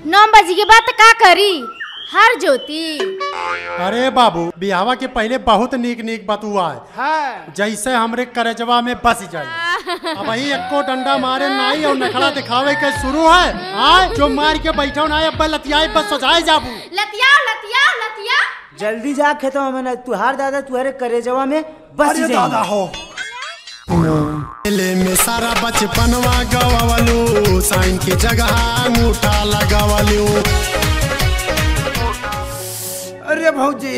9 बजे के बाद का करी हर ज्योति। अरे बाबू बिहावा के पहले बहुत नीक नीक बतुआ है जैसे हमरे करजवा में बस जाए। अब वही एको डंडा मारे नाई और नखड़ा दिखावे के शुरू है। आए जो मार के बैठो ना अब लतियाए बस सोचाए जाबू। लतिया लतिया लतिया जल्दी जा खेतों में तुहार दादा तुहरे करेजवा में बस दादा हो। मेले में सारा बचपनवा गवावलू साइन की जगह अंगूठा लगावलू। अरे भौजी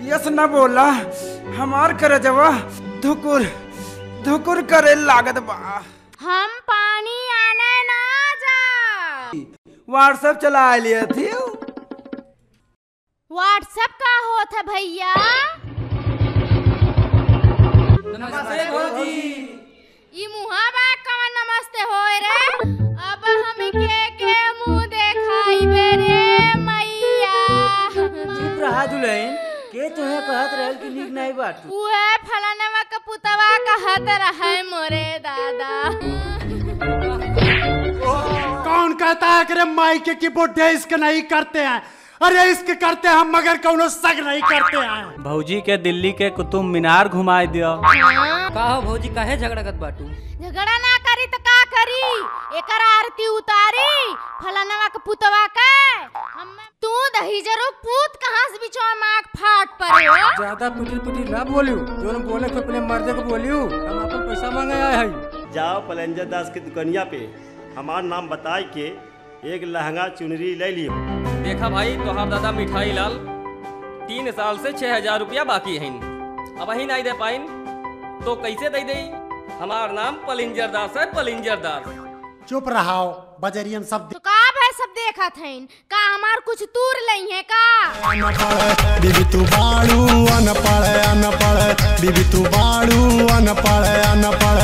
यस न बोला हमार करजवा धुकुर धुकुर करे लागत बा। हम पानी आने ना जा। व्हाट्सएप चला लिए थी। व्हाट्सएप का होता है भैया? नमस्ते भौजी। ई मुहा बा कवन नमस्ते होए रे। अब हम के मुंह देखाई बे रे मैया। चुप रहा दुल्हन के तुहे कहत रहल कि नीक नहीं बाटू। उहे फलानवा का पुतवा कहत रहे मोरे दादा। कौन कहता है कि माई के कीबोर्ड इसक नहीं करते हैं? अरे इसक करते हैं हम मगर कौनो सग नहीं करते हैं। भौजी के दिल्ली के कुतुब मीनार घुमाए दियो। का हो भौजी काहे झगड़ा करत बाटू? झगड़ा ना करी तो का करी? एकर आरती उतारी फलानवा के पुतवा के। हम तू दही जरो पूत कहां से बिचवा मांग फाट पड़े हो। ज्यादा पिटिल पिटिल ना बोलियो। जोन बोले को अपने मर्दे को बोलियो। हम अपन पैसा मांगे आए हैं। जाओ पलेंजर दास की दुकानिया पे हमार नाम बताए के एक लहंगा चुनरी ले लियो। देखा भाई तोहार दादा मिठाई लाल 3 साल से 6000 रुपया बाकी है। अब ही नहीं दे पाइन तो कैसे दे दे? हमार नाम पलिंजर दास है, पलिंजर दास। चुप रहाओ बजरियन सब तो का भाई सब देखा थईन का हमार कुछ तूर लई है का? बीबी तू बाड़ू अनपढ़ बीबी तू बाड़ू अनपढ़।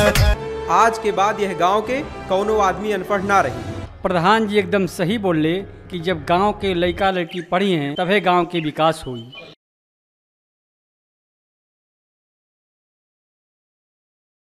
आज के बाद यह गांव के कौनो आदमी अनपढ़ ना रही। प्रधान जी एकदम सही बोले कि जब गांव के लड़का लड़की पढ़ी हैं तभी गांव के विकास हुई।